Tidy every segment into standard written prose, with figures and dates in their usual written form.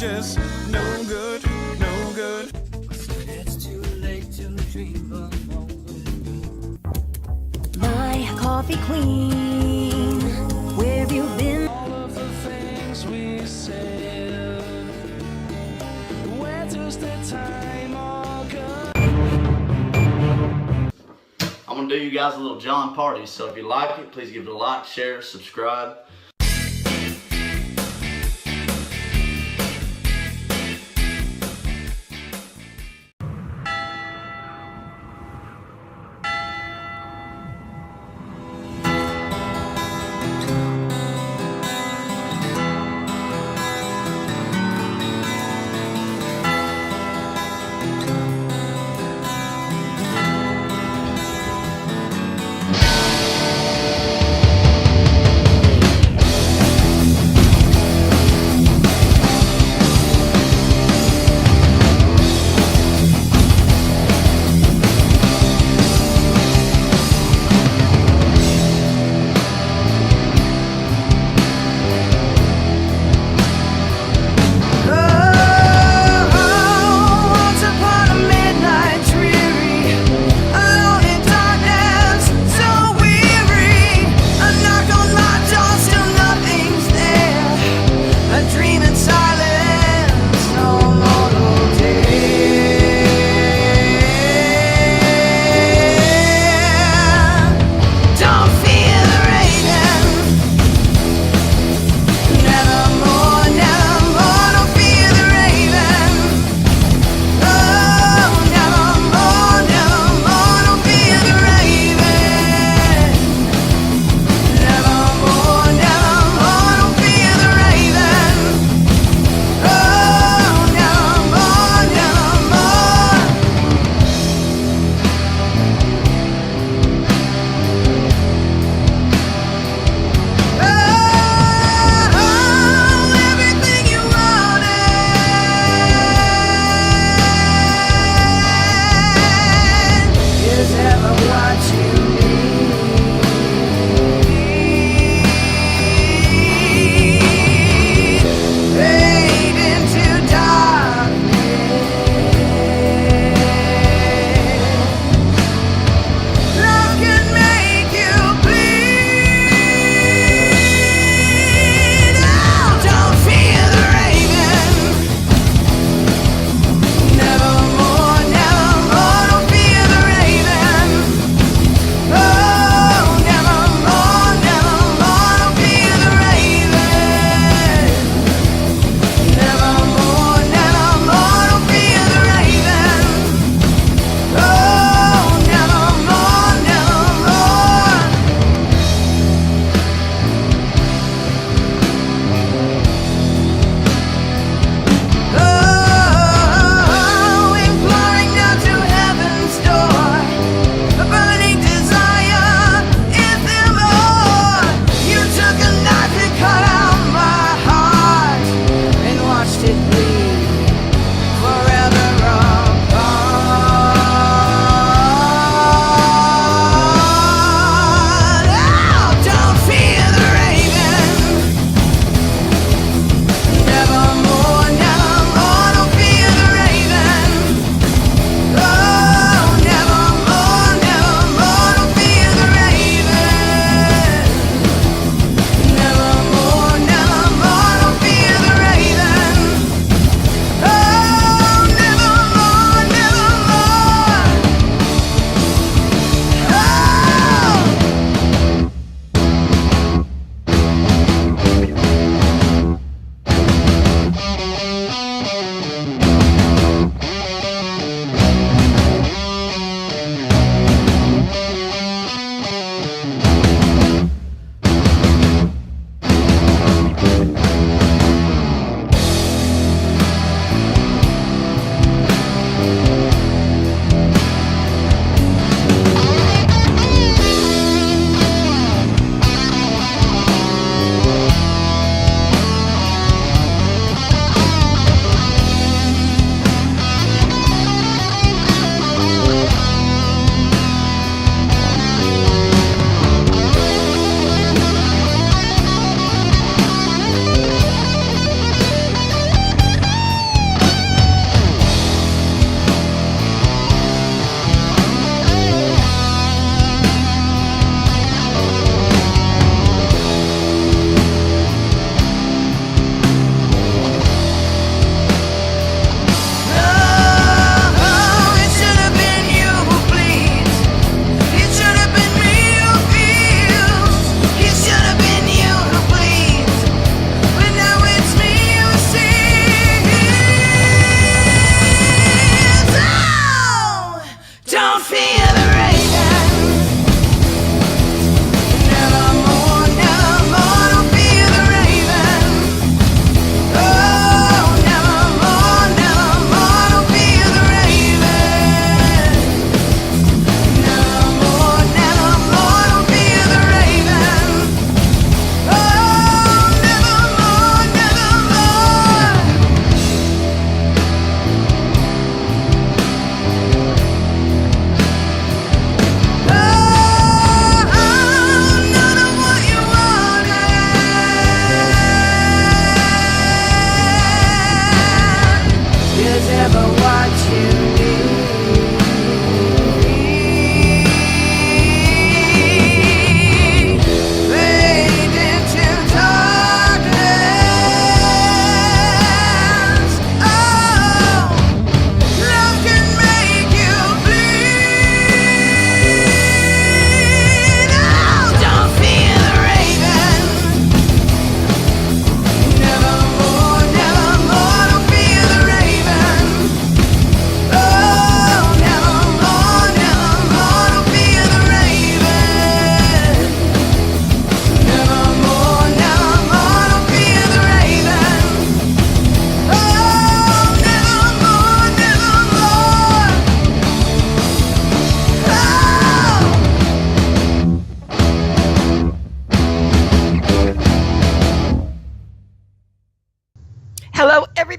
just no good, no good. It's too late to dream of My coffee queen, where have you been? all of the things we said. Where does the time all go? I'm gonna do you guys a little John party, so if you like it, please give it a like, share, subscribe.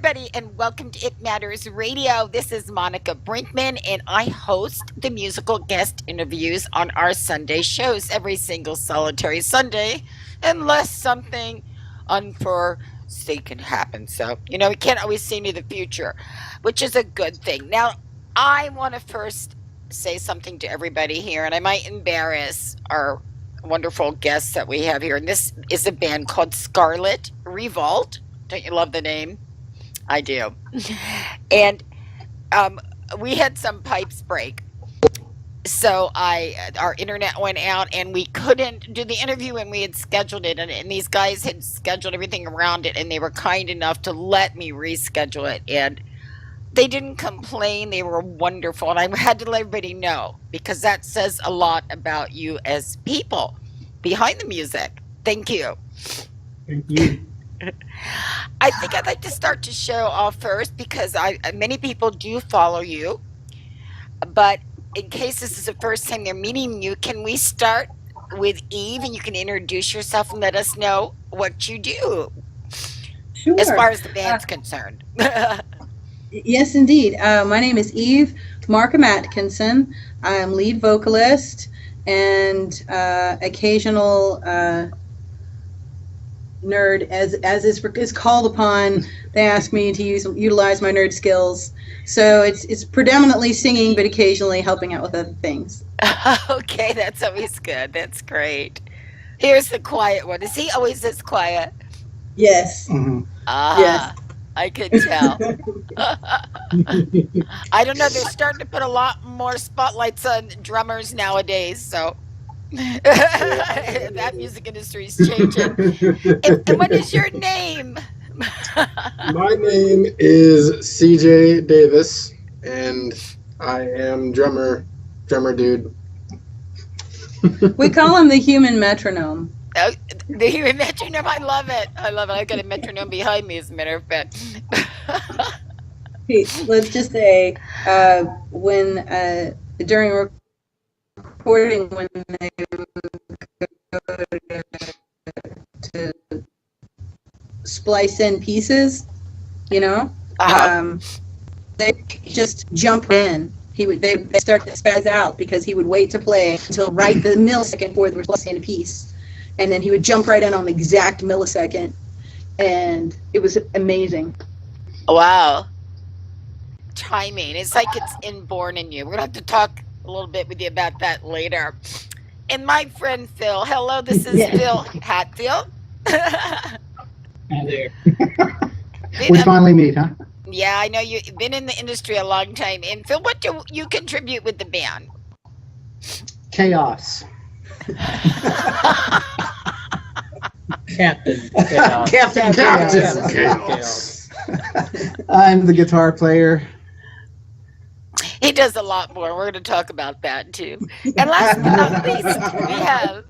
everybody, and welcome to It Matters Radio. This is Monica Brinkman, and I host the musical guest interviews on our Sunday shows every single solitary Sunday, unless something unforeseen happens. So, we can't always see into the future, which is a good thing. Now, I want to first say something to everybody here, and I might embarrass our wonderful guests that we have here. And this is a band called Scarlet Revolt. Don't you love the name? I do. And we had some pipes break. So our internet went out and we couldn't do the interview, and we had scheduled it. And these guys had scheduled everything around it, and they were kind enough to let me reschedule it. And they didn't complain. They were wonderful. And I had to let everybody know, because that says a lot about you as people behind the music. Thank you. Thank you. I think I'd like to start the show off first, because many people do follow you. But in case this is the first time they're meeting you, can we start with Eve, and you can introduce yourself and let us know what you do, Sure. as far as the band's concerned. Yes, indeed. My name is Eve Markham Atkinson. I'm lead vocalist and occasional nerd, as is called upon. They ask me to utilize my nerd skills. So it's predominantly singing, but occasionally helping out with other things. Okay, that's always good. That's great. Here's the quiet one. Is he always this quiet? Yes. Mm-hmm. Yes. I could tell. I don't know. They're starting to put a lot more spotlights on drummers nowadays. So that music industry is changing. And what is your name? My name is CJ Davis, and I am drummer dude. We call him the human metronome. Oh, the human metronome. I love it. I got a metronome behind me, as a matter of fact. Hey, let's just say when during recording, when they go to splice in pieces, they just jump in. They start to spaz out, because he would wait to play until right the millisecond before they were splicing a piece, and then he would jump right in on the exact millisecond, and it was amazing. Wow. Timing. It's like it's inborn in you. We're going to have to talk a little bit with you about that later. And my friend Phil. Hello, this is Phil Hatfield. Hi there. We finally meet, huh? Yeah, I know you've been in the industry a long time. And Phil, what do you contribute with the band? Chaos. Captain Chaos. I'm the guitar player. He does a lot more. We're going to talk about that too. And last but not least, we have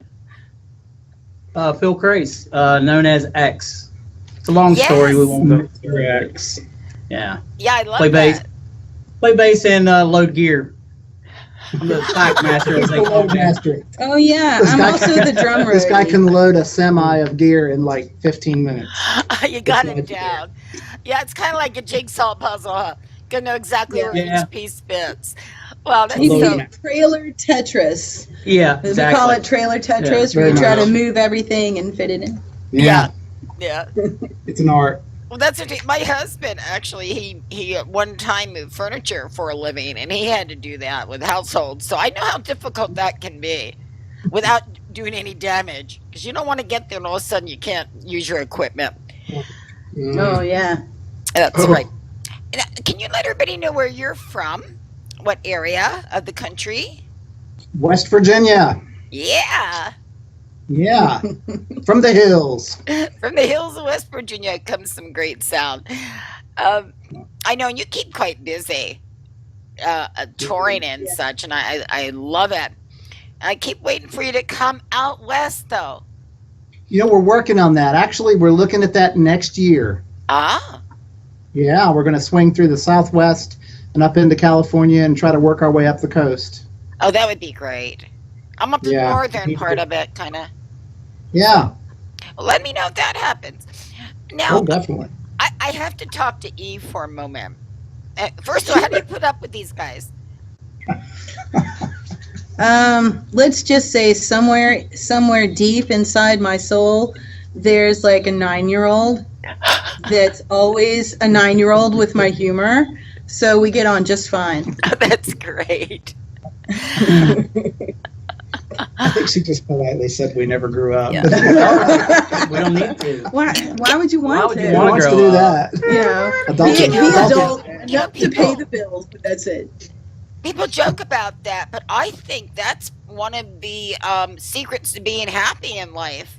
Phil Crace, known as X. It's a long story. We won't go through X. Yeah. Yeah, I love Play bass. that. Play bass and load gear. I'm the pack master, as they call it. Oh yeah, I'm also the drummer. This guy can load a semi of gear in like 15 minutes. You got it down. Yeah, it's kind of like a jigsaw puzzle, huh? Gonna know exactly where each piece fits. Well, that's trailer Tetris. Yeah, exactly. We call it trailer Tetris, where you try to move everything and fit it in. Yeah. It's an art. Well, that's my husband. Actually, he at one time moved furniture for a living, and he had to do that with households. So I know how difficult that can be, without doing any damage, because you don't want to get there and all of a sudden you can't use your equipment. Oh yeah, that's right. Can you let everybody know where you're from? What area of the country? West Virginia. Yeah. Yeah. From the hills. From the hills of West Virginia comes some great sound. I know you keep quite busy touring and such, and I love it. I keep waiting for you to come out west, though. We're working on that. Actually, we're looking at that next year. Ah. Yeah, we're going to swing through the Southwest and up into California and try to work our way up the coast. Oh, that would be great. I'm up the northern part of it, kind of. Yeah. Well, let me know if that happens. Now, definitely. I have to talk to Eve for a moment. First of all, how do you put up with these guys? Let's just say somewhere deep inside my soul, there's like a 9-year-old that's always a 9-year-old with my humor. So we get on just fine. That's great. I think she just politely said we never grew up. Yeah. We don't need to. Why would you want to? Who wants to do that? Adults Be are- adult You know, enough to pay the bills, but that's it. People joke about that, but I think that's one of the secrets to being happy in life.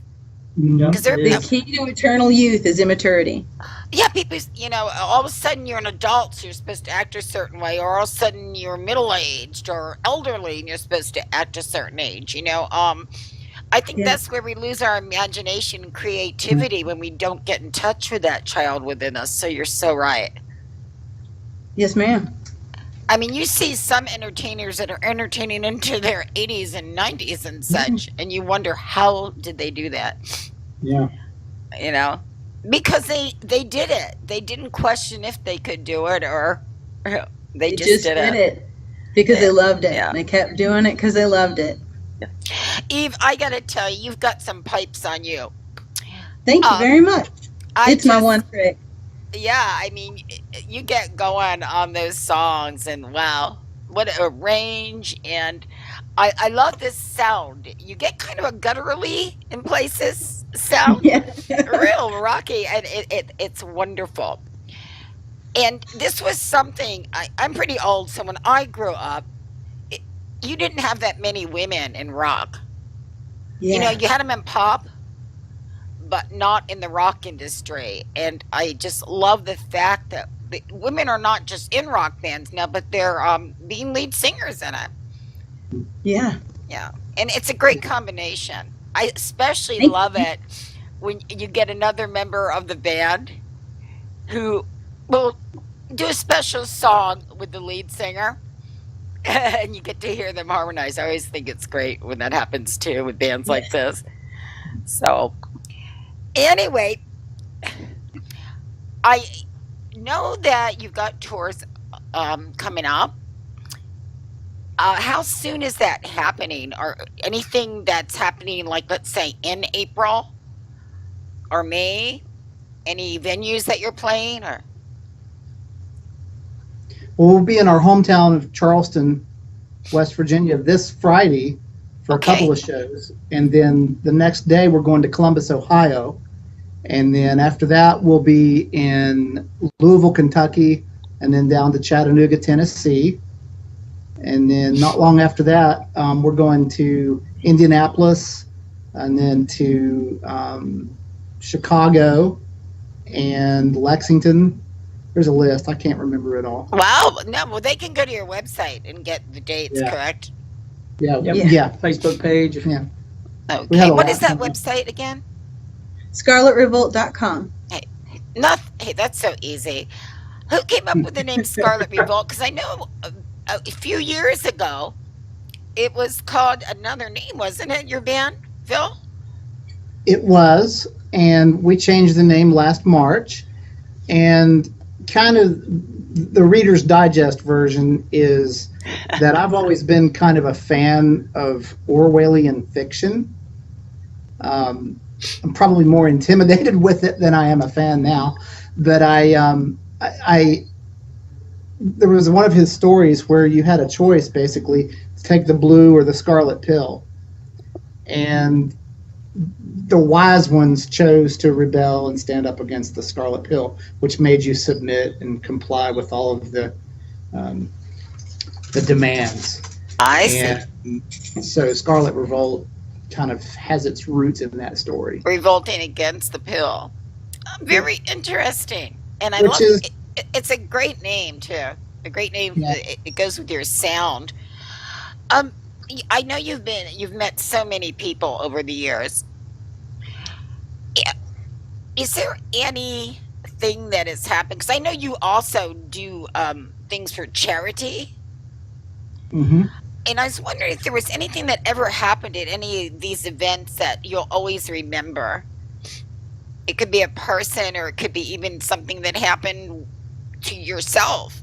Because The key to eternal youth is immaturity. yeah, people, all of a sudden you're an adult, so you're supposed to act a certain way, or all of a sudden you're middle-aged or elderly, and you're supposed to act a certain age. I think that's where we lose our imagination and creativity when we don't get in touch with that child within us. So you're so right. Yes, ma'am. I mean, you see some entertainers that are entertaining into their 80s and 90s and such, and you wonder how did they do that? Yeah. Because they did it. They didn't question if they could do it, or they just did it because they loved it. Yeah. They kept doing it because they loved it. Eve, I gotta tell you, you've got some pipes on you. Thank you very much. It's my just- one trick. Yeah, I mean, you get going on those songs, and wow, what a range! And I love this sound. You get kind of a gutturally in places sound, real rocky, and it's wonderful. And this was something I'm pretty old, so when I grew up, you didn't have that many women in rock. Yeah. You had them in pop, but not in the rock industry. And I just love the fact that the women are not just in rock bands now, but they're being lead singers in it. Yeah. Yeah. And it's a great combination. I especially love it when you get another member of the band who will do a special song with the lead singer. And you get to hear them harmonize. I always think it's great when that happens too with bands like this. So anyway, I know that you've got tours coming up. How soon is that happening? Or anything that's happening, like, let's say, in April or May? Any venues that you're playing? Or Well, we'll be in our hometown of Charleston, West Virginia this Friday for a couple of shows. And then the next day we're going to Columbus, Ohio. And then after that we'll be in Louisville, Kentucky, and then down to Chattanooga, Tennessee. And then not long after that, we're going to Indianapolis, and then to Chicago and Lexington. There's a list. I can't remember it all. wow, no, well, they can go to your website and get the dates, correct? Yeah. Yep. Facebook page. Yeah. We Okay, have a what lot is that of them. website again? ScarletRevolt.com. Hey, that's so easy. Who came up with the name Scarlet Revolt? Because I know a few years ago it was called another name, wasn't it? Your band, Phil? It was, and we changed the name last March. And kind of the Reader's Digest version is that I've always been kind of a fan of Orwellian fiction. I'm probably more intimidated with it than I am a fan now. But there was one of his stories where you had a choice, basically, to take the blue or the scarlet pill. And the wise ones chose to rebel and stand up against the scarlet pill, which made you submit and comply with all of the demands. I see. And so Scarlet Revolt kind of has its roots in that story. Revolting against the pill. Very interesting. And I Which love is- it. It's a great name too. A great name. Yeah. It goes with your sound. I know you've met so many people over the years. Is there anything that has happened? Because I know you also do things for charity. Mm-hmm. And I was wondering if there was anything that ever happened at any of these events that you'll always remember. It could be a person, or it could be even something that happened to yourself.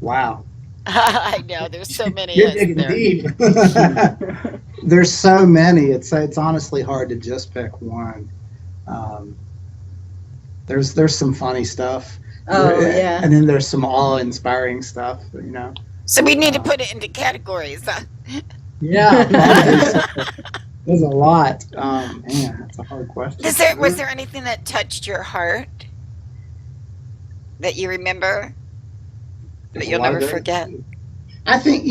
Wow. I know there's so many. You're isn't digging there? deep. There's so many. It's honestly hard to just pick one. There's some funny stuff. Oh, yeah. And then there's some awe-inspiring stuff. So we need to put it into categories. Yeah. There's a lot. Man, that's a hard question. Was there anything that touched your heart that you remember that you'll never forget? I think,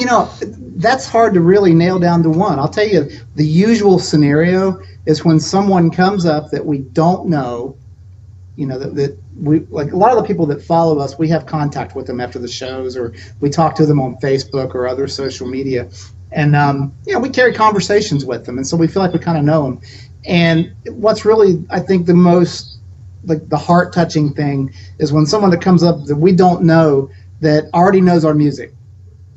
that's hard to really nail down to one. I'll tell you, the usual scenario is when someone comes up that we don't know, that we, like a lot of the people that follow us, we have contact with them after the shows, or we talk to them on Facebook or other social media. And, we carry conversations with them. And so we feel like we kind of know them. And what's really, I think, the most, like the heart-touching thing is when someone that comes up that we don't know that already knows our music,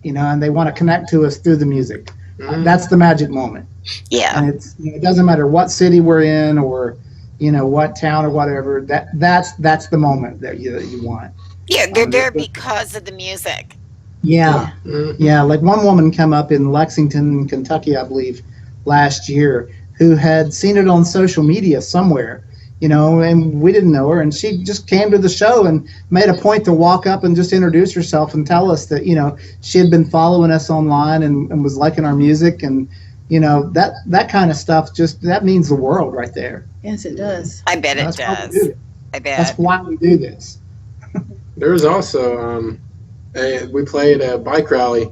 and they want to connect to us through the music. That's the magic moment. Yeah. And it doesn't matter what city we're in, or, what town or whatever. That's the moment that you want. Yeah, they're there because of the music. Yeah. Yeah. Like one woman came up in Lexington, Kentucky, I believe, last year, who had seen it on social media somewhere, and we didn't know her. And she just came to the show and made a point to walk up and just introduce herself and tell us that, she had been following us online and was liking our music. And, that kind of stuff, that means the world right there. Yes, it does. I bet it does. I bet. That's why we do this. There was also, we played a bike rally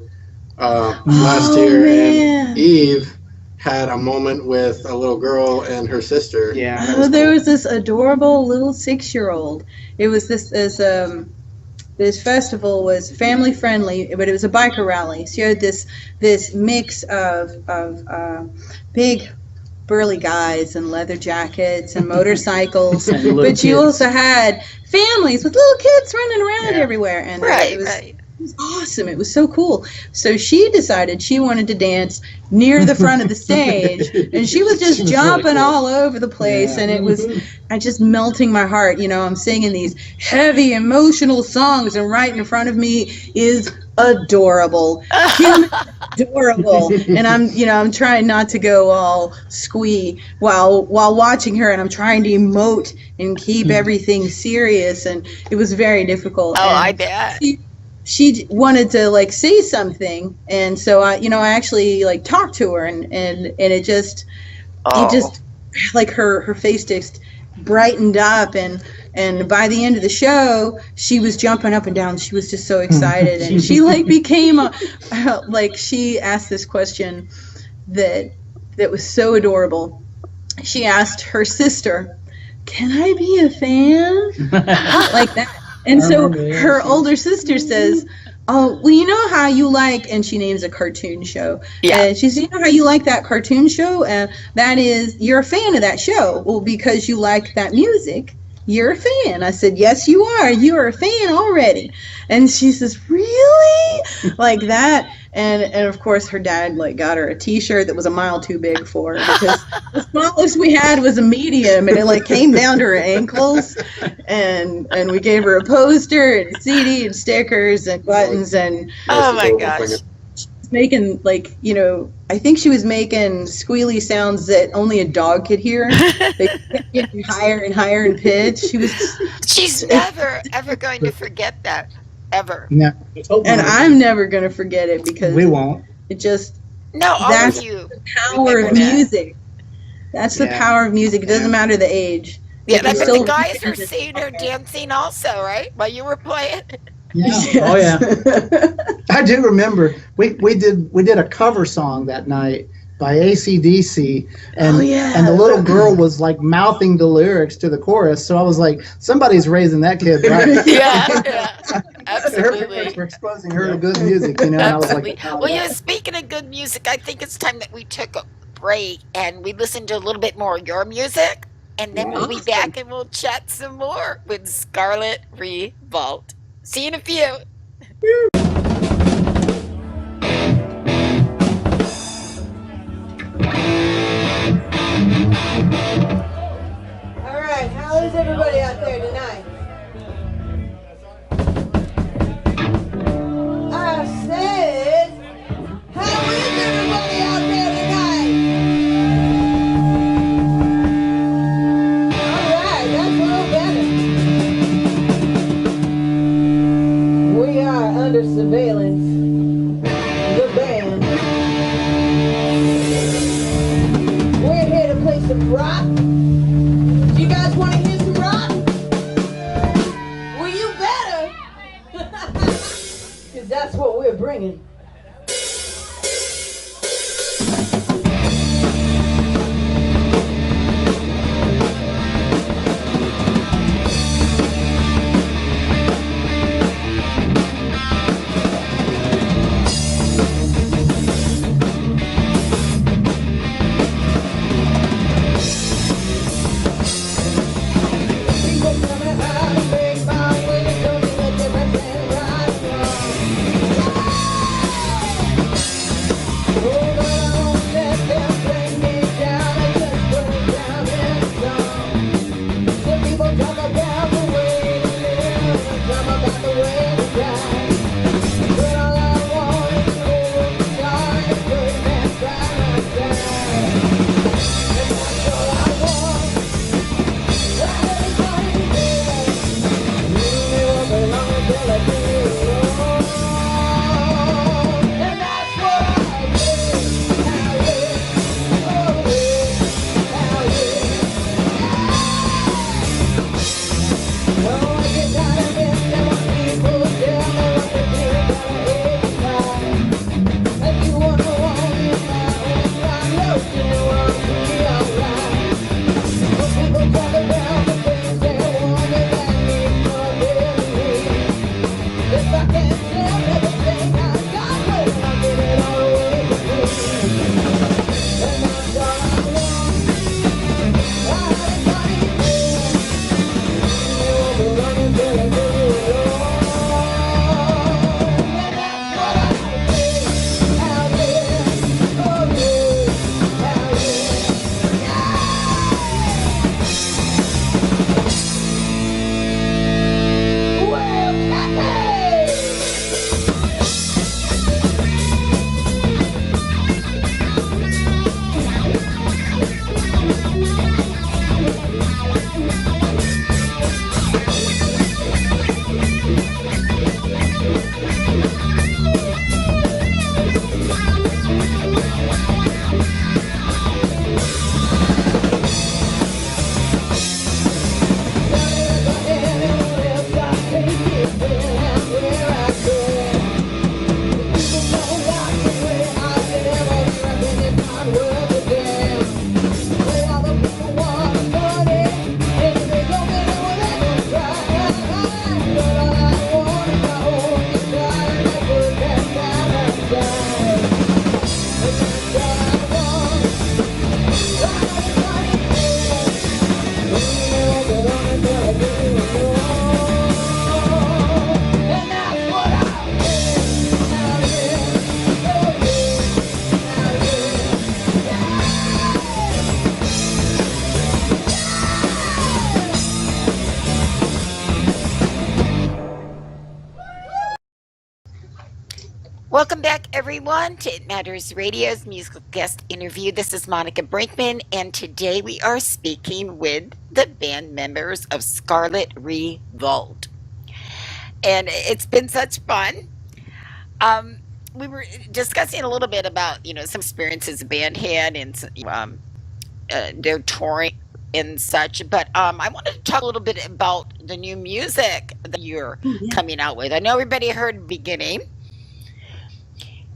last year, and Eve had a moment with a little girl and her sister. Yeah. There was this adorable little 6-year-old. It was this festival was family friendly, but it was a biker rally. So you had this mix of big burly guys and leather jackets and motorcycles, but you also had families with little kids running around everywhere, and it was awesome. It was so cool. So she decided she wanted to dance near the front of the stage, and she was just jumping really cool. all over the place, and it was just melting my heart. I'm singing these heavy emotional songs, and right in front of me is adorable, adorable, and I'm trying not to go all squee while watching her, and I'm trying to emote and keep everything serious, and it was very difficult. Oh, and I bet. She wanted to say something, and so I actually talked to her, and it just her face just brightened up, and by the end of the show she was jumping up and down. She was just so excited, and she became she asked this question that was so adorable. She asked her sister, "Can I be a fan?" like that. And so her older sister says, "Oh, well, you know how you like," and she names a cartoon show. Yeah. And she says, "You know how you like that cartoon show? And that is, you're a fan of that show. Well, because you like that music, you're a fan." I said, "Yes, you are. You are a fan already." And she says, "Really?" like that. And of course her dad got her a T-shirt that was a mile too big for her, because the smallest we had was a medium, and it came down to her ankles. And we gave her a poster and a CD and stickers and buttons, and oh my gosh. Making I think she was making squealy sounds that only a dog could hear. They kept getting higher and higher in pitch. She's never ever going to forget that, ever. No. And I'm never going to forget it, because we won't. It just that's the power of music. That's the power of music. It doesn't matter the age. Yeah, that's what the guys were seeing her dancing also, right? While you were playing. Yeah. Yes. Oh yeah. I do remember we did a cover song that night by AC/DC, and and the little girl was mouthing the lyrics to the chorus. So I was like, somebody's raising that kid right. yeah, absolutely. Her parents were exposing her to good music, And I was like, oh, well, speaking of good music, I think it's time that we took a break and we listened to a little bit more of your music, and then we'll be back and we'll chat some more with Scarlet Revolt. See you in a few. everybody out there tonight? I said, how is everybody out there tonight? Alright, that's a little better. We are under surveillance. The band. We're here to play some rock. You guys want to hear some rock? Well, you better. Because that's what we're bringing. Welcome back, everyone, to It Matters Radio's musical guest interview. This is Monica Brinkman, and today we are speaking with the band members of Scarlet Revolt. And it's been such fun. We were discussing a little bit about, some experiences the band had and their touring and such. But I wanted to talk a little bit about the new music that you're coming out with. I know everybody heard the beginning.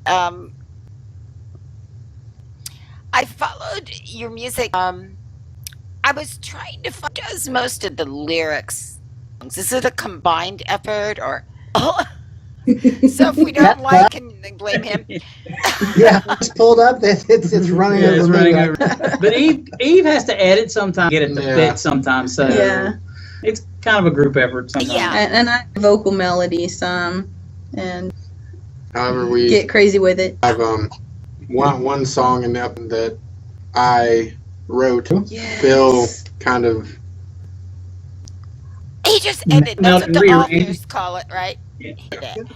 I followed your music. I was trying to find who does most of the lyrics. Is it a combined effort or? So if we don't like, can blame him. Yeah, it's pulled up. It's running over me. But Eve has to edit sometimes, get it to fit sometimes. So it's kind of a group effort sometimes. Yeah, and I vocal melody some, and however we get crazy with it. have one song in that I wrote. Yes. Phil kind of just edit. That's what the rearrange. authors call it, right? Yeah. Edit.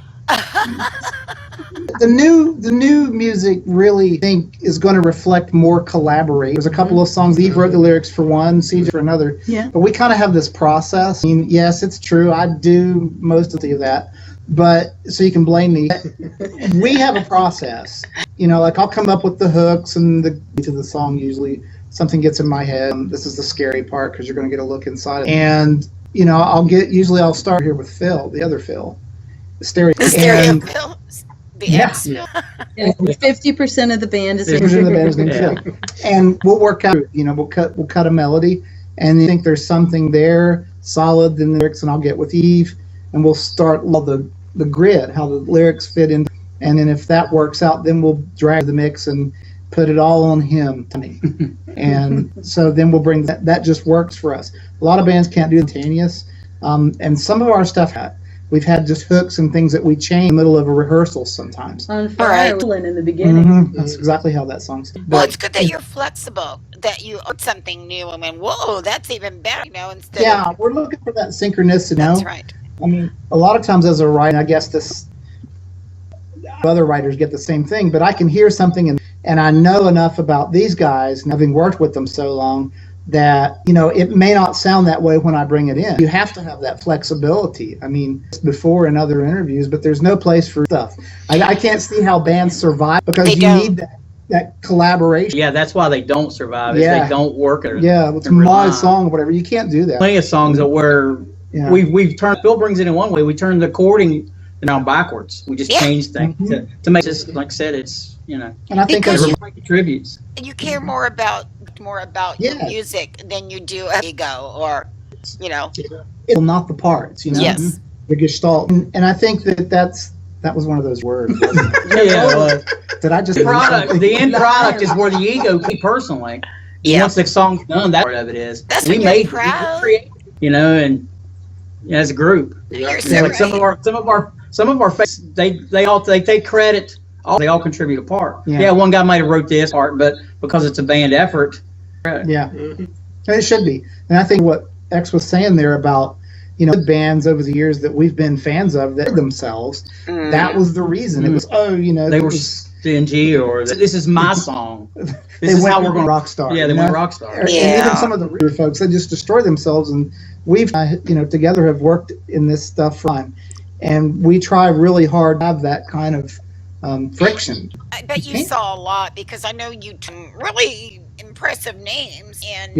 The new music really think is going to reflect more collaborate. There's a couple of songs Eve wrote the lyrics for one, CJ for another. Yeah. But we kind of have this process. I mean, yes, it's true. I do most of that. But so you can blame me. We have a process. You know, like I'll come up with the hooks and to the song usually something gets in my head. This is the scary part because you're going to get a look inside. And you know, I'll start here with Phil, the other Phil. The stereo Phil. The ex Phil. 50% of the band is 50% of the band is named Phil. And we'll work out, you know, we'll cut a melody, and you think there's something there solid in the lyrics, and I'll get with Eve, and we'll start the grid, how the lyrics fit in, and then if that works out, then we'll drag the mix and put it all on him, and so then we'll bring that just works for us. A lot of bands can't do spontaneous, and some of our stuff we've had just hooks and things that we change in the middle of a rehearsal sometimes. On fire in the beginning. Mm-hmm. That's exactly how that song's. Well, it's good that you're flexible, that you put something new and went, whoa, that's even better, you know, instead of... we're looking for that synchronicity. That's right. I mean, a lot of times as a writer, I guess other writers get the same thing, but I can hear something and I know enough about these guys, and having worked with them so long, that, you know, it may not sound that way when I bring it in. You have to have that flexibility. I mean, before in other interviews, but there's no place for stuff. I can't see how bands survive because need that collaboration. Yeah, that's why they don't survive. Is they don't work. It's my song or whatever. You can't do that. Plenty of songs that where we've turned. Phil brings it in one way. We turn the chording now backwards. We just change things to make this, like I said, it's, you know. And I think everybody contributes. You care more about your music than you do ego, or, you know. It's not the parts, you know. Yes. The gestalt, and I think that was one of those words. Did I just the end product is where the ego. Me personally, once the song's done, that part of it is. That's we made create, you know, and as a group, like some of our they take credit. They all contribute a part. Yeah, one guy might have wrote this part, but because it's a band effort. Yeah, and it should be. And I think what X was saying there about, you know, bands over the years that we've been fans of that themselves, that was the reason. It was, you know, they were stingy, or this is my song. This is how we're going to rock star. Yeah, they went rock star. And even some of the real folks, they just destroy themselves. And we've, you know, together have worked in this stuff for time, and we try really hard to have that kind of friction. I bet you saw a lot, because I know you really impressive names, and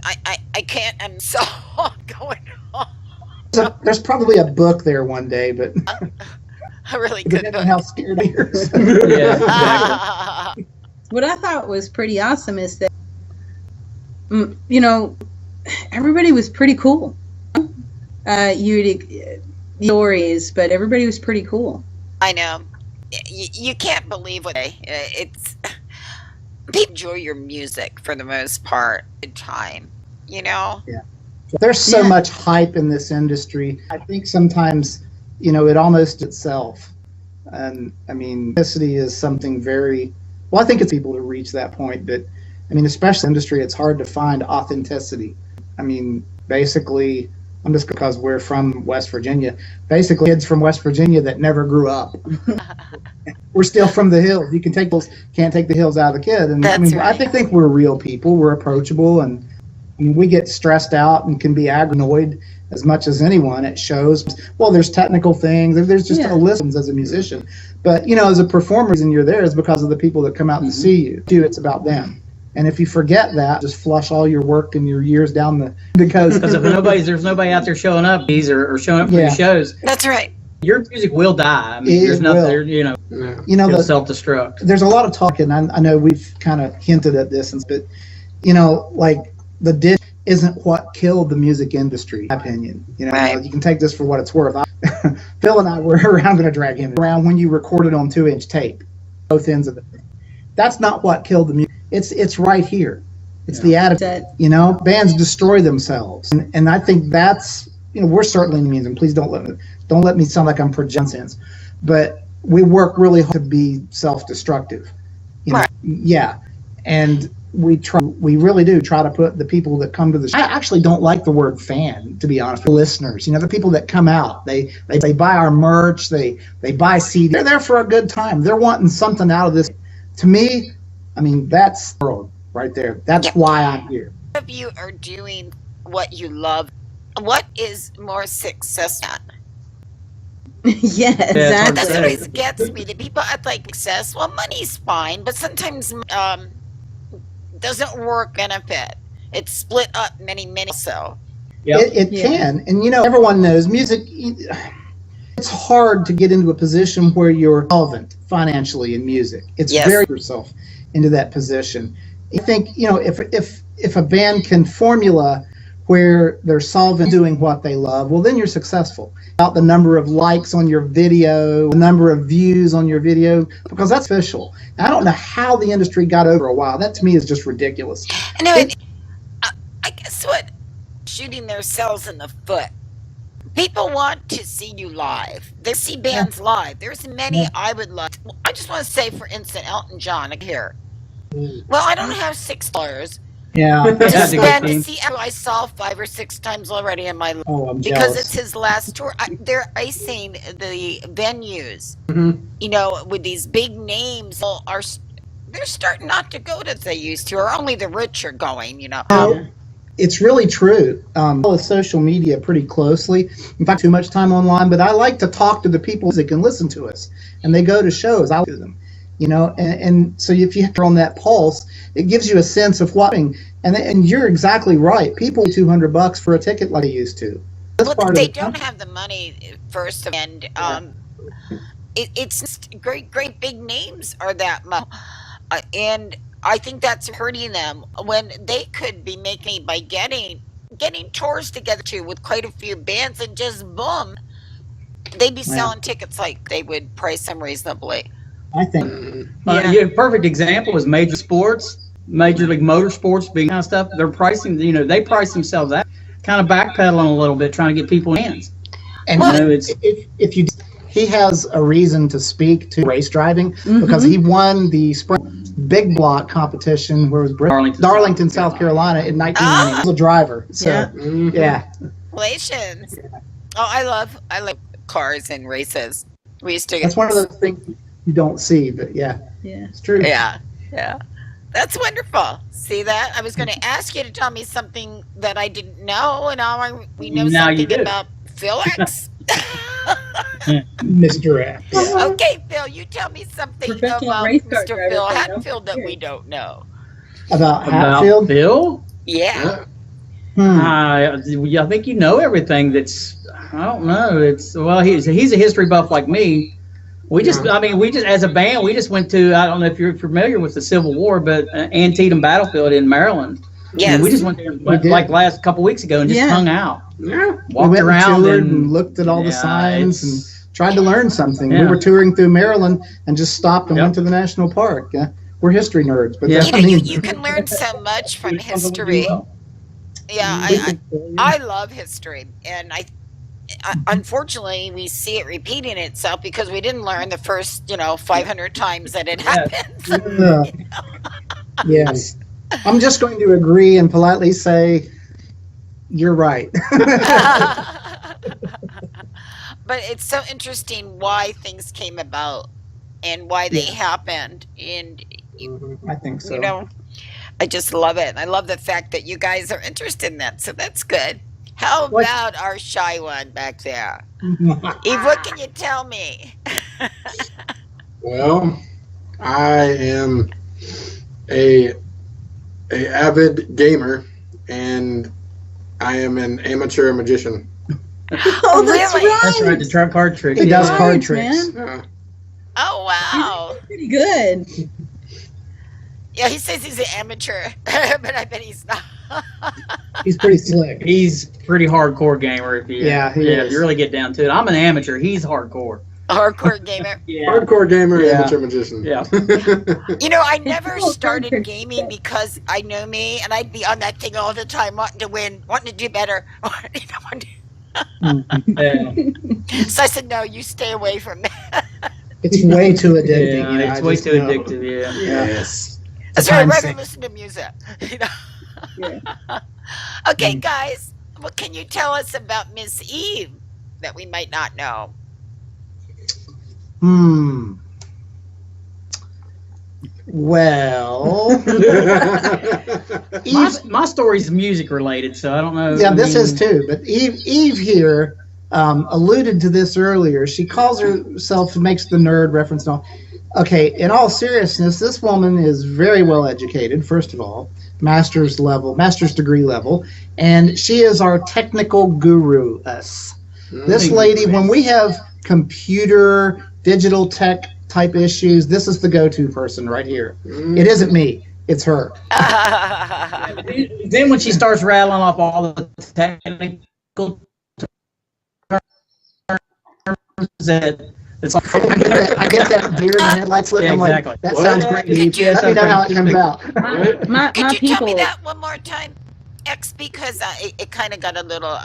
I can't. I'm so going on. So there's probably a book there one day, but a really good book. How scared he is. Exactly. What I thought was pretty awesome is that, you know, everybody was pretty cool. Stories, but everybody was pretty cool. I know. You can't believe what it's. People enjoy your music for the most part. Good time, you know. Yeah. There's so much hype in this industry. I think sometimes, you know, it almost itself. And I mean, authenticity is something very. Well, I think it's people to reach that point, but I mean, especially in the industry, it's hard to find authenticity. I mean, basically. I'm just because we're from West Virginia. Basically, kids from West Virginia that never grew up. We're still from the hills. You can't take the hills out of the kid. And I mean, I think we're real people. We're approachable, and I mean, we get stressed out and can be annoyed as much as anyone at shows. Well, there's technical things. There's just a list as a musician. But you know, as a performer, the reason you're there is because of the people that come out to see you. It's about them. And if you forget that, just flush all your work and your years down the because if there's nobody out there showing up or showing up for your shows. That's right. Your music will die. I mean, there's nothing there, you know. It'll self-destruct. There's a lot of talk, and I know we've kind of hinted at this, but you know, like the disc isn't what killed the music industry, in my opinion. You know, you can take this for what it's worth. Phil and I were around, going to drag him around when you recorded on 2-inch tape, both ends of it. That's not what killed the music. It's right here. It's the attitude. You know, bands destroy themselves, and I think that's, you know, we're certainly means. And please don't let me sound like I'm projecting sense, but we work really hard to be self-destructive. You know? Yeah, and we really do try to put the people that come to the show. I actually don't like the word fan, to be honest. The listeners, the people that come out, they buy our merch, they buy CDs. They're there for a good time. They're wanting something out of this. To me, I mean, that's the world right there. That's why I'm here. All of you are doing what you love. What is more success at? Yeah, exactly. That always gets me. The people act like success. Well, money's fine, but sometimes doesn't work in a fit. It's split up many. So it can, and everyone knows music. It's hard to get into a position where you're solvent financially in music. It's very yourself into that position. I think if a band can formula where they're solvent doing what they love, well, then you're successful. About the number of likes on your video, the number of views on your video, because that's official. And I don't know how the industry got over a while. That to me is just ridiculous. I guess what shooting themselves in the foot. People want to see you live. They see bands live. There's many I would love. I just want to say, for instance, Elton John here. Well, I don't have $6. To spend to see. I saw 5 or 6 times already in my life because it's his last tour. They're icing the venues, with these big names. They're starting not to go as they used to, or only the rich are going. It's really true. I follow social media pretty closely. In fact, too much time online, but I like to talk to the people that can listen to us, and they go to shows. I do them. And so if you're on that pulse, it gives you a sense of what, and you're exactly right. People pay $200 for a ticket like they used to. They don't have the money first, and it's great big names are that much, and I think that's hurting them when they could be making by getting tours together too with quite a few bands, and just boom, they'd be selling tickets like they would price them reasonably. I think. Perfect example is major sports, Major League Motorsports, being kind of stuff. They're pricing, they price themselves out, kind of backpedaling a little bit, trying to get people in hands. And he has a reason to speak to race driving because he won the spring big block competition where it was Darlington, South Carolina in 1990. He was a driver. So Congratulations. Oh, I love cars and races. We used to. That's one of those things you don't see, but it's true. Yeah. That's wonderful. See that? I was going to ask you to tell me something that I didn't know, and now we know something about Phil X. Mr. X. Okay, Phil, you tell me something about Mr. Phil Hatfield that we don't know. About Hatfield? Phil? Yeah. I think you know everything. I don't know. He's a history buff like me. We just as a band, we just went to, I don't know if you're familiar with the Civil War, but Antietam Battlefield in Maryland. Yes. We just went there like last couple weeks ago and just hung out. Yeah. Walked around and looked at all the signs and tried to learn something. We were touring through Maryland and just stopped and went to the national park. We're history nerds, but you can learn so much from history. I love history, and I unfortunately we see it repeating itself because we didn't learn the first 500 times that it happened. Yes. I'm just going to agree and politely say you're right. But it's so interesting why things came about and why they happened, and I think so. I just love it. I love the fact that you guys are interested in that, so that's good. How about our shy one back there? Eve, what can you tell me? Well, I am a avid gamer, and I am an amateur magician. Oh, that's really? right. That's right, the trump card trick. He does card tricks. Man. Oh, wow. Pretty good. Yeah, he says he's an amateur, but I bet he's not. He's pretty slick. He's pretty hardcore gamer. If you really get down to it. I'm an amateur. He's hardcore. Hardcore gamer. Hardcore gamer, amateur magician. Yeah. I never started gaming because I know me, and I'd be on that thing all the time, wanting to win, wanting to do better. So I said, no, you stay away from that. It's way too addicting. It's way too addictive. Yeah. Yes. That's right. time Rather sink. listen to music. You know? Okay, guys. What can you tell us about Miss Eve that we might not know? Well, My story's music related, so I don't know. yeah, this is too. But Eve here alluded to this earlier. She calls herself, makes the nerd reference and all. Okay, in all seriousness, this woman is very well educated, first of all, master's degree level, and she is our technical guru. This lady, when we have computer, digital tech type issues, this is the go-to person right here. It isn't me, it's her. Then when she starts rattling off all the technical terms that it's like, I get that deer in the headlights look. Yeah, I'm exactly. like, that sounds great. Eve. Let me know how it comes out. My Could you tell me people. that one more time, X? Because it kind of got a little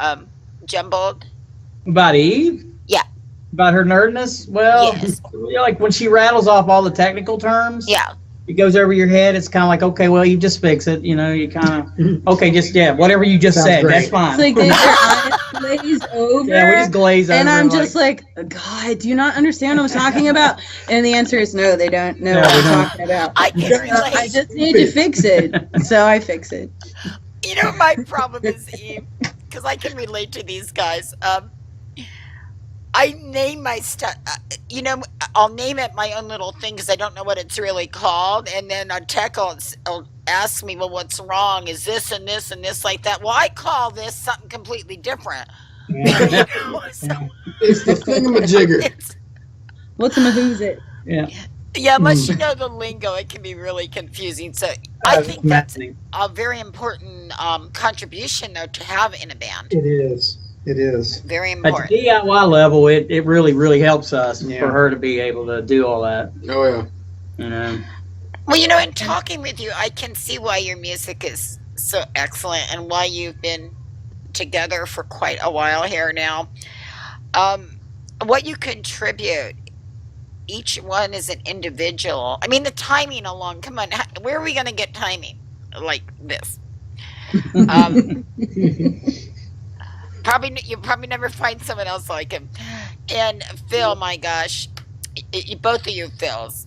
jumbled. about Eve. Yeah. About her nerdness. Well, Yes. like when she rattles off all the technical terms. Yeah. It goes over your head. It's kind of like, okay, well, you just fix it. You know, you kind of, okay, just, whatever you just Sounds said, great. that's fine. It's like their eyes glaze over. Yeah, we just glaze over. And I'm just like, God, do you not understand what I'm talking about? And the answer is no, they don't know No, what they I'm don't. talking about. I can relate. I just need to fix it. So I fix it. You know, my problem is Eve, because I can relate to these guys. I name my stuff, I'll name it my own little thing because I don't know what it's really called. And then a tech will ask me, well, what's wrong? Is this and this and this like that? Well, I call this something completely different. So It's the thingamajigger. it's, What's a who's it? Yeah. yeah, unless you know the lingo, it can be really confusing. So I think that's a very important contribution, though, to have in a band. It is. It is. Very At the important. DIY level, it really, really helps us Yeah. for her to be able to do all that. Oh yeah. You know. Well, in talking with you, I can see why your music is so excellent and why you've been together for quite a while here now. What you contribute, each one is an individual. I mean, the timing alone, come on, where are we going to get timing like this? You'll probably never find someone else like him. And Phil, my gosh, both of you Phils,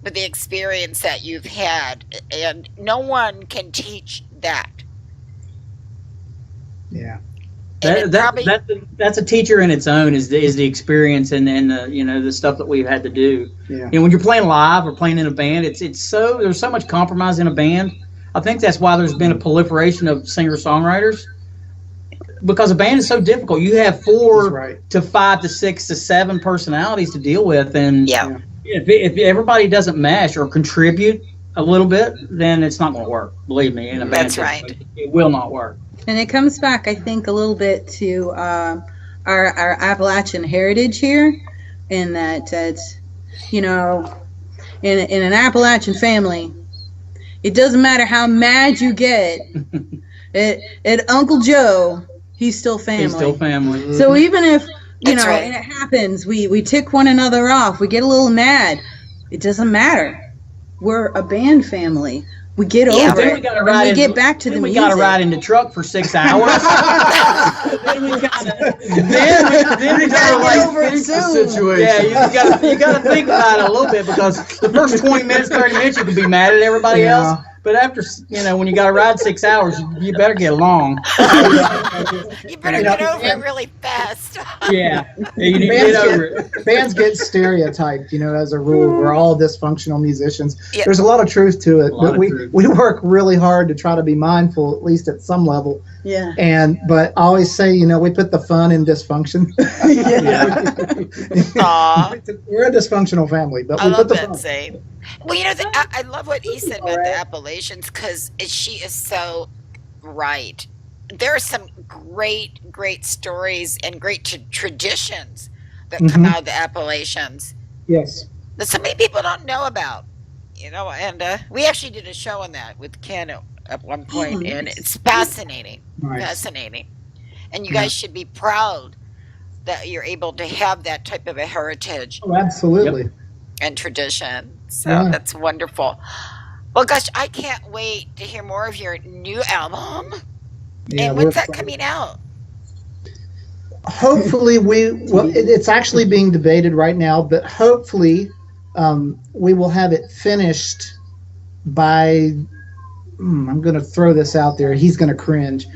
with the experience that you've had, and no one can teach that. Yeah. And That's a teacher in its own is the experience and the the stuff that we've had to do. Yeah. When you're playing live or playing in a band, there's so much compromise in a band. I think that's why there's been a proliferation of singer-songwriters. Because a band is so difficult. You have 4 to 5 to 6 to 7 personalities to deal with, and if everybody doesn't mesh or contribute a little bit, then it's not going to work. Believe me, in a band, That's right. It will not work. And it comes back, I think, a little bit to our Appalachian heritage here, in that in an Appalachian family, it doesn't matter how mad you get at Uncle Joe. He's still family. He's still family. So even if That's right. and it happens, we tick one another off, we get a little mad. It doesn't matter. We're a band family. We get over Then it. we gotta and ride we in- get back to the then we music. got to ride in the truck for 6 hours. then we got Get over it soon. Situation. Yeah, you got to think about it a little bit, because the first 20 minutes, 30 minutes, you can be mad at everybody else. But after, when you got to ride 6 hours, you better get along. You better get over it really fast. Yeah, you need to get over it. Bands get stereotyped, as a rule. We're all dysfunctional musicians. Yeah. There's a lot of truth to it, lot but of truth. we work really hard to try to be mindful, at least at some level. Yeah. But I always say, we put the fun in dysfunction. Aw. We're a dysfunctional family, but I we love put the that fun. saying. Well, I love what he said about the Appalachians, because she is so right. There are some great stories and great traditions that come out of the Appalachians Yes. that so many people don't know about. And we actually did a show on that with Ken at one point, and it's fascinating. Nice. Fascinating. And you guys should be proud that you're able to have that type of a heritage Oh, absolutely. and tradition. So Yeah. that's wonderful. Well, Well, gosh, I can't wait to hear more of your new album. Yeah, And we're when's that excited. coming out? Hopefully it's actually being debated right now, but hopefully we will have it finished by, I'm going to throw this out there. He's going to cringe.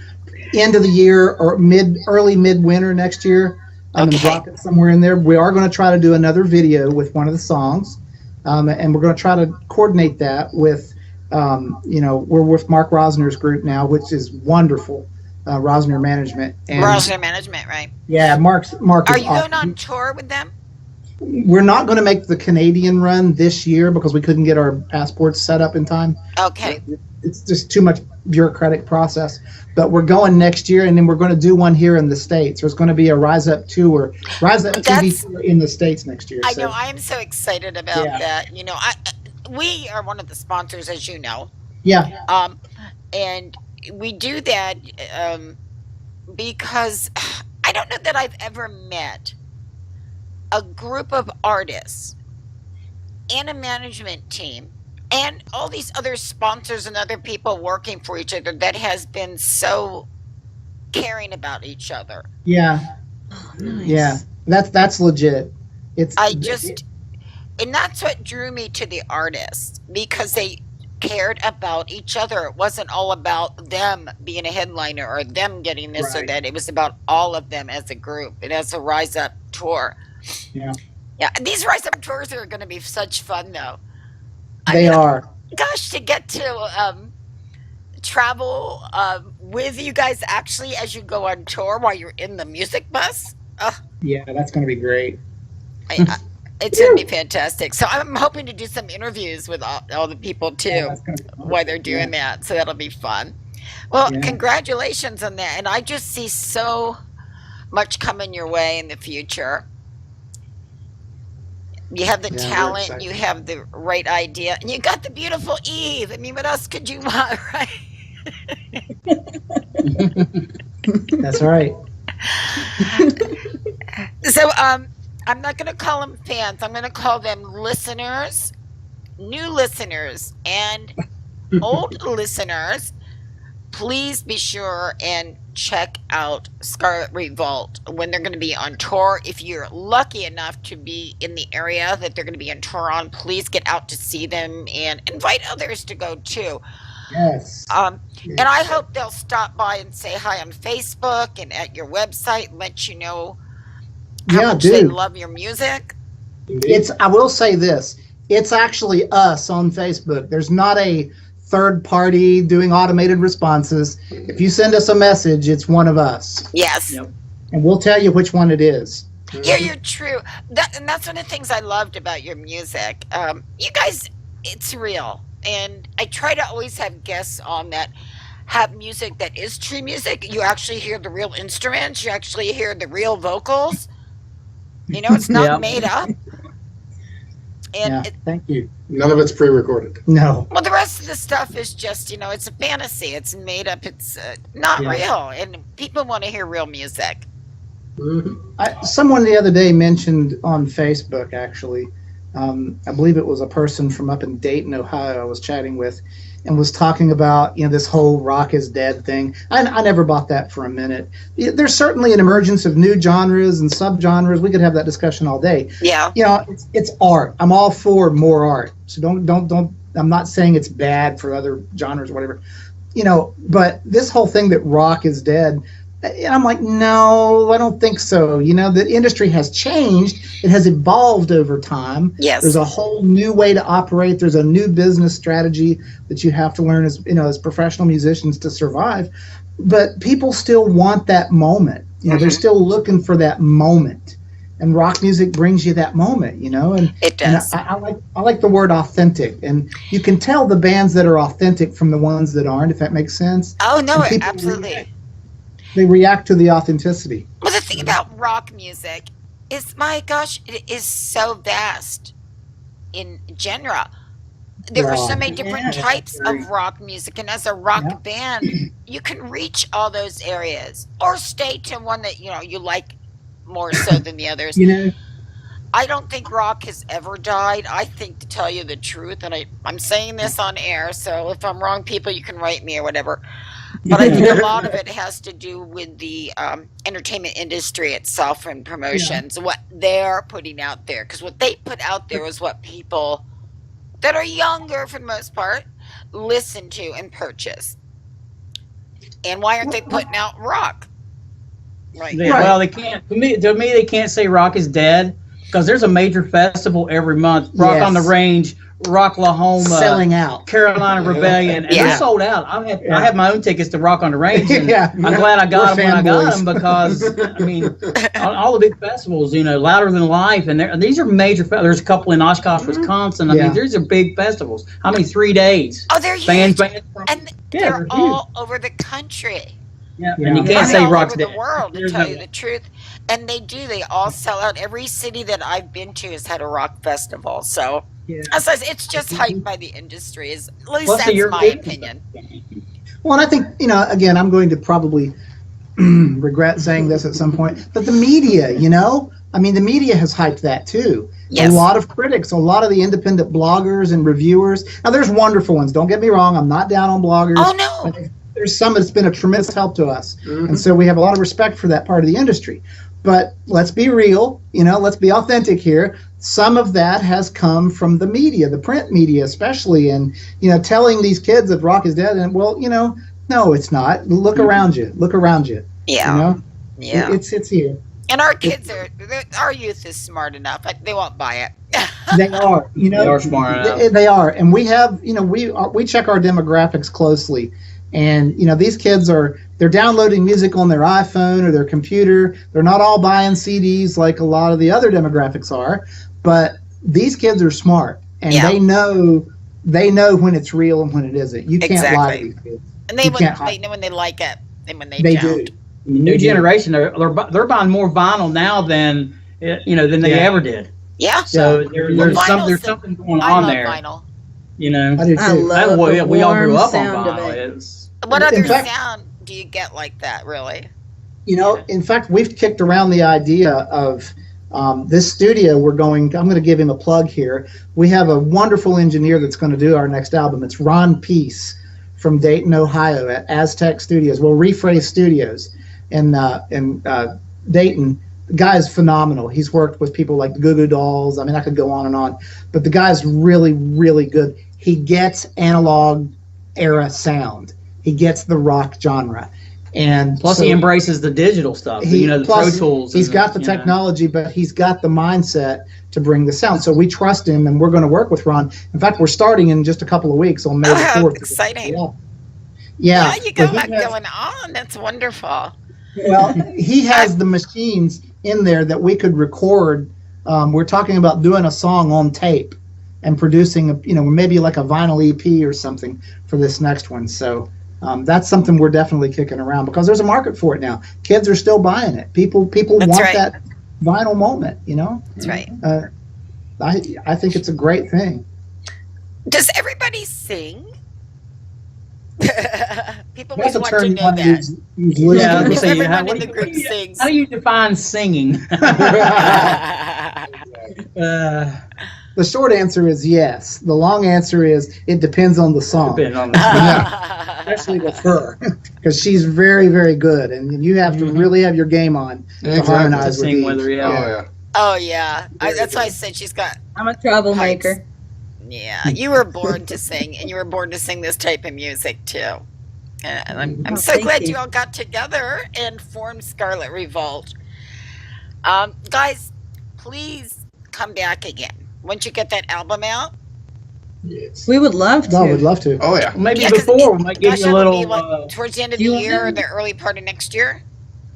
End of the year or early mid-winter next year. I'm going to drop it somewhere in there. We are going to try to do another video with one of the songs. And we're going to try to coordinate that with, we're with Mark Rosner's group now, which is wonderful. Rosner Management. And Rosner Management, right? Yeah, Mark. Are is you going awesome. on tour with them? We're not going to make the Canadian run this year because we couldn't get our passports set up in time. Okay. It's just too much bureaucratic process. But we're going next year, and then we're going to do one here in the States. There's going to be a Rise Up tour, Rise Up TV tour in the States next year. I know. I am so excited about that. We are one of the sponsors, as you know. Yeah. And we do that because I don't know that I've ever met a group of artists and a management team and all these other sponsors and other people working for each other that has been so caring about each other. Yeah. Nice. Yeah. That's legit. And that's what drew me to the artists, because they cared about each other. It wasn't all about them being a headliner or them getting this or that. It was about all of them as a group and as a Rise Up tour. Yeah. Yeah. These Rise Up tours are going to be such fun, though. They are. Gosh, to get to travel with you guys actually as you go on tour while you're in the music bus. Yeah, that's going to be great. It's going to be fantastic. So I'm hoping to do some interviews with all the people too while they're doing that. So that'll be fun. Well, congratulations on that. And I just see so much coming your way in the future. You have the talent, you have the right idea, and you got the beautiful Eve. I mean, what else could you want, right? That's right. So, I'm not going to call them fans. I'm going to call them listeners, new listeners, and old listeners. Please be sure and check out Scarlet Revolt when they're going to be on tour. If you're lucky enough to be in the area that they're going to be on tour on, please get out to see them and invite others to go too. Yes. And I hope they'll stop by and say hi on Facebook and at your website and let you know how much they love your music. I will say this. It's actually us on Facebook. There's not a third party doing automated responses. If you send us a message, it's one of us. Yes. Yep. And we'll tell you which one it is. Yeah, you're true. And that's one of the things I loved about your music. You guys, it's real. And I try to always have guests on that have music that is true music. You actually hear the real instruments. You actually hear the real vocals. It's not made up. And thank you. None of it's pre-recorded. No. Well, the rest of the stuff is just, it's a fantasy. It's made up. It's not real. And people want to hear real music. Mm-hmm. Someone the other day mentioned on Facebook, actually, I believe it was a person from up in Dayton, Ohio I was chatting with, and was talking about, this whole rock is dead thing. I never bought that for a minute. There's certainly an emergence of new genres and subgenres. We could have that discussion all day. Yeah. It's art. I'm all for more art. So don't, I'm not saying it's bad for other genres or whatever, but this whole thing that rock is dead, and I'm like, no, I don't think so. The industry has changed. It has evolved over time. Yes. There's a whole new way to operate. There's a new business strategy that you have to learn as professional musicians to survive. But people still want that moment. They're still looking for that moment. And rock music brings you that moment, and it does. And I like the word authentic, and you can tell the bands that are authentic from the ones that aren't, if that makes sense. Oh no, absolutely. They react to the authenticity. Well, the thing about rock music is, my gosh, it is so vast in genre. There are so many different types of rock music, and as a rock band, you can reach all those areas or stay to one that you like more so than the others. I don't think rock has ever died. I think, to tell you the truth, and I'm saying this on air, so if I'm wrong, people, you can write me or whatever. But I think a lot of it has to do with the entertainment industry itself and promotions, what they're putting out there. Because what they put out there is what people that are younger, for the most part, listen to and purchase. And why aren't they putting out rock? Right. Well, they can't. To me, they can't say rock is dead because there's a major festival every month. Rock on the Range, Rocklahoma, selling out. Carolina Rebellion, and they're sold out. I have my own tickets to Rock on the Range, and I'm glad I got them when I got them because I mean, all the big festivals, Louder Than Life, and these are major. There's a couple in Oshkosh, Wisconsin. I mean, these are big festivals. How many 3 days? Oh, they're huge, and they're all over the country. Yeah, and you can't say rock's dead. All over the world, to tell you the truth. And they do. They all sell out. Every city that I've been to has had a rock festival. So, as I said, it's just hyped by the industry. At least that's my opinion. Well, and I think, again, I'm going to probably regret saying this at some point, but the media, I mean, the media has hyped that too. Yes. A lot of critics, a lot of the independent bloggers and reviewers. Now, there's wonderful ones. Don't get me wrong. I'm not down on bloggers. Oh, no. There's some that's been a tremendous help to us. And so we have a lot of respect for that part of the industry. But let's be real, let's be authentic here. Some of that has come from the media, the print media especially, and, telling these kids that rock is dead. And, well, no, it's not. Look around you. Look around you. Yeah. Yeah. It's here. And our kids our youth is smart enough. They won't buy it. They are. They are smart enough. They are. And we have, we check our demographics closely. And, these kids they're downloading music on their iPhone or their computer. They're not all buying CDs like a lot of the other demographics are, but these kids are smart and they know when it's real and when it isn't. You can't lie to these kids. And they know when they like it and when they don't. Do. The new generation, they're buying more vinyl now than they ever did. Yeah. So there's something going on there. I love vinyl. I do too. We all grew up on vinyl. What other sound do you get like that, really? In fact, we've kicked around the idea of this studio. I'm going to give him a plug here. We have a wonderful engineer that's going to do our next album. It's Ron Peace from Dayton, Ohio at Aztec Studios. Well, Rephrase Studios in Dayton. The guy is phenomenal. He's worked with people like the Goo Goo Dolls. I mean, I could go on and on. But the guy's really, really good. He gets analog era sound. He gets the rock genre. And plus he embraces the digital stuff, the Pro Tools. He's got the technology, but he's got the mindset to bring the sound. So we trust him, and we're going to work with Ron. In fact, we're starting in just a couple of weeks on May the 4th. Exciting. Yeah, you got that going on. That's wonderful. Well, he has the machines in there that we could record. We're talking about doing a song on tape and producing, maybe like a vinyl EP or something for this next one. So that's something we're definitely kicking around because there's a market for it now. Kids are still buying it. People want that vinyl moment, That's right. I think it's a great thing. Does everybody sing? People That's want to know that. Everyone in the group sings. How do you define singing? The short answer is yes. The long answer is it depends on the song. Especially with her, because she's very, very good, and you have to really have your game on to harmonize with each. Oh yeah. That's why I said she's got. I'm a troublemaker. Pipes. Yeah, you were born to sing, and you were born to sing this type of music too. And I'm so glad you all got together and formed Scarlet Revolt. Guys, please come back again once you get that album out. Yes. We would love to. No, we'd love to. Oh yeah. Maybe before we might give you a little. Towards the end of the year or the early part of next year.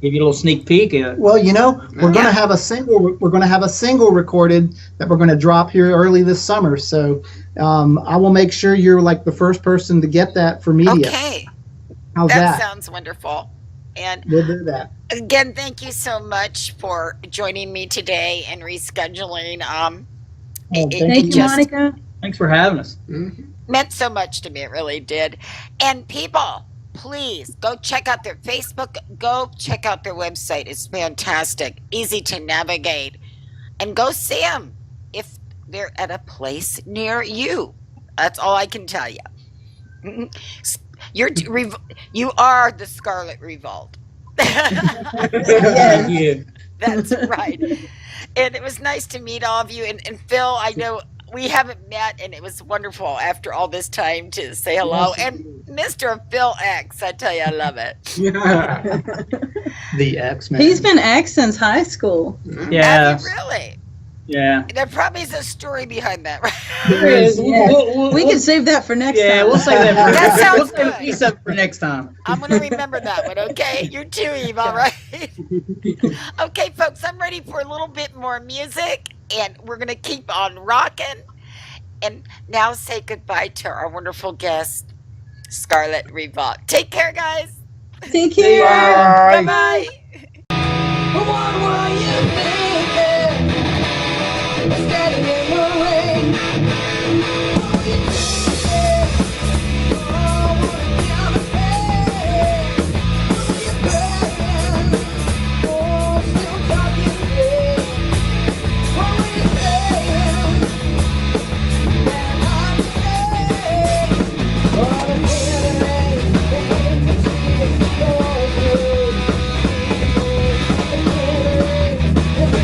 Give you a little sneak peek. Well, we're going to have a single. We're going to have a single recorded that we're going to drop here early this summer. So I will make sure you're like the first person to get that for media. Okay. How's that? That sounds wonderful. And we'll do that. Again, thank you so much for joining me today and rescheduling. Thank you, Monica. Thanks for having us. Meant so much to me. It really did. And people, please go check out their Facebook. Go check out their website. It's fantastic. Easy to navigate. and go see them if they're at a place near you. That's all I can tell you. You are the Scarlet Revolt. Thank you. That's right. And it was nice to meet all of you. And Phil, I know we haven't met, and it was wonderful after all this time to say hello. And Mr. Phil X, I tell you, I love it. The X-Men. He's been X since high school. Yeah. Have you really? Yeah. There probably is a story behind that, right? There is. We can save that for next time. Yeah, we'll save that for That sounds we'll good. save that for next time. I'm going to remember that one, okay? You too, Eve, all right? Okay, folks, I'm ready for a little bit more music, and we're going to keep on rocking. And now say goodbye to our wonderful guest, Scarlet Revolt. Take care, guys. Take care. Bye-bye. What were you thinking? Standing in the rain. What were you thinking? Oh, what a kind of pain. What were you praying? Oh, still talking big. What were you saying? When I'm saying, oh, the feeling, the hate to see it go through. The feeling,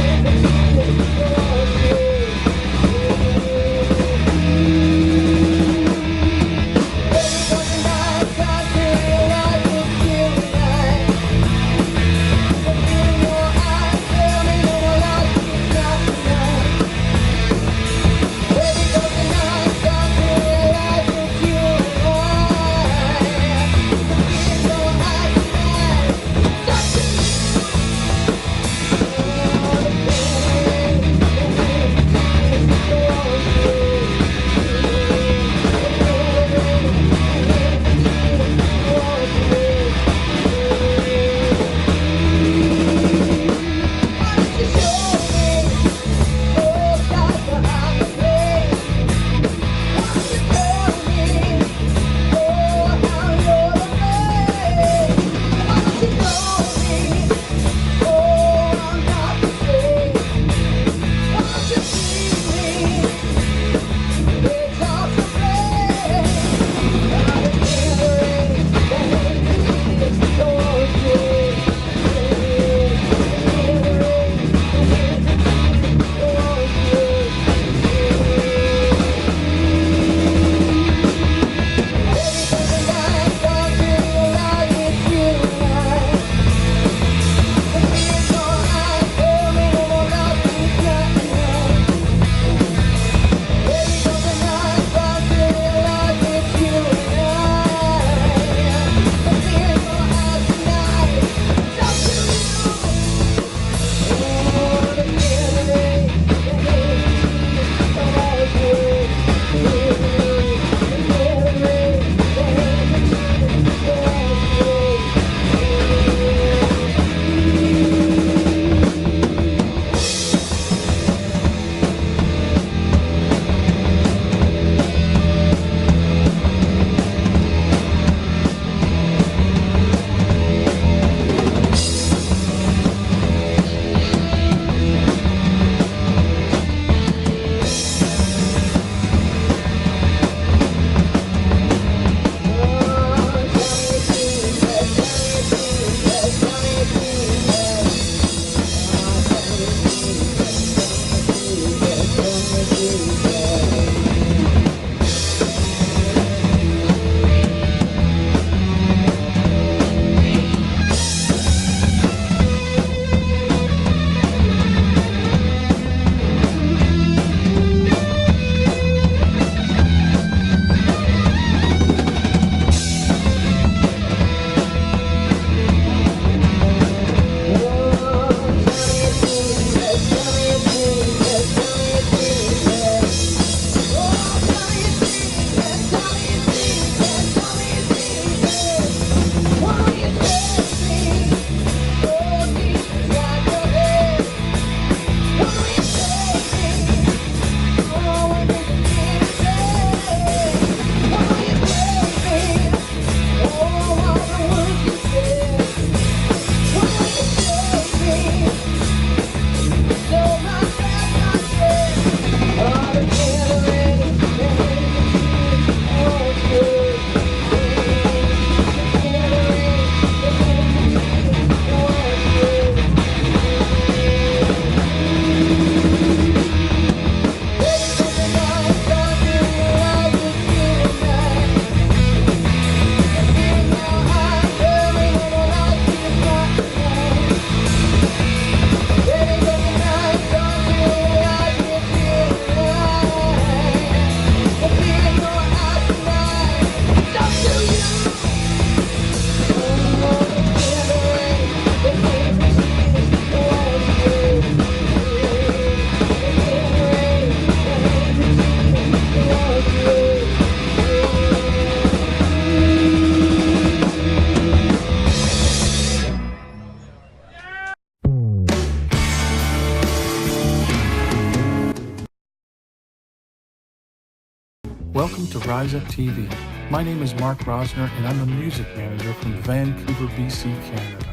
Welcome to Rise Up TV. My name is Mark Rosner and I'm a music manager from Vancouver, BC, Canada.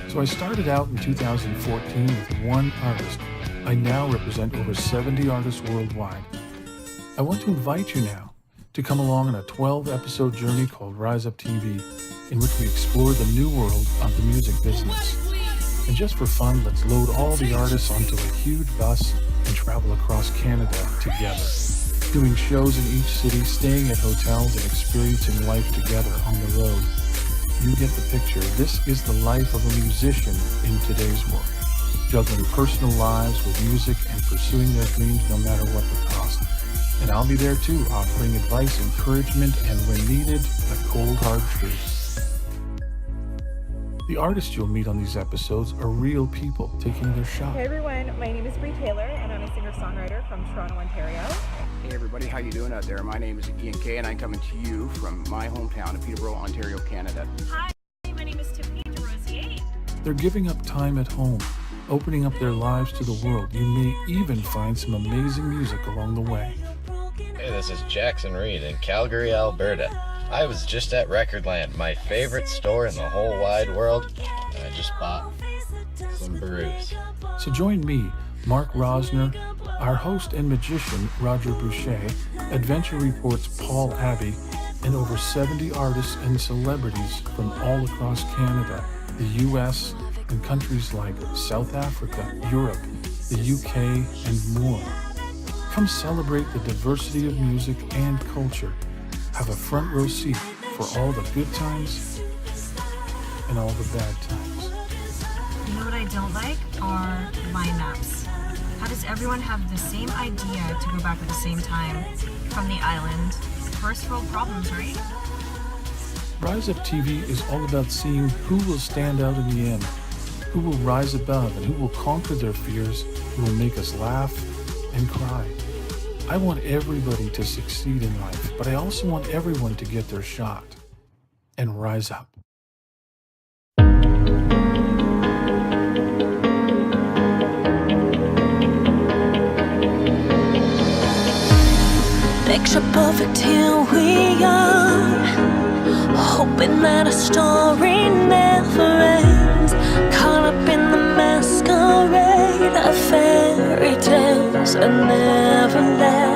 So I started out in 2014 with one artist. I now represent over 70 artists worldwide. I want to invite you now to come along on a 12-episode journey called Rise Up TV, in which we explore the new world of the music business. And just for fun, let's load all the artists onto a huge bus and travel across Canada together, doing shows in each city, staying at hotels, and experiencing life together on the road. You get the picture. This is the life of a musician in today's world, juggling personal lives with music and pursuing their dreams no matter what the cost. And I'll be there too, offering advice, encouragement, and when needed, a cold hard truth. The artists you'll meet on these episodes are real people taking their shot. Hey everyone, my name is Bree Taylor and I'm a singer-songwriter from Toronto, Ontario. Hey everybody, how you doing out there? My name is Ian Kay and I'm coming to you from my hometown of Peterborough, Ontario, Canada. Hi, my name is Tiffany DeRosier. They're giving up time at home, opening up their lives to the world. You may even find some amazing music along the way. Hey, this is Jackson Reed in Calgary, Alberta. I was just at Recordland, my favorite store in the whole wide world, and I just bought some brews. So join me, Mark Rosner, our host and magician, Roger Boucher, Adventure Report's Paul Abbey, and over 70 artists and celebrities from all across Canada, the US, and countries like South Africa, Europe, the UK, and more. Come celebrate the diversity of music and culture. Have a front row seat for all the good times and all the bad times. You know what I don't like are lineups. How does everyone have the same idea to go back at the same time from the island? First world problems, right? Rise Up TV is all about seeing who will stand out in the end, who will rise above, and who will conquer their fears, who will make us laugh and cry. I want everybody to succeed in life, but I also want everyone to get their shot and rise up. Picture perfect, here we are, hoping that a story never ends, caught up in the masquerade of fairy tales and never left.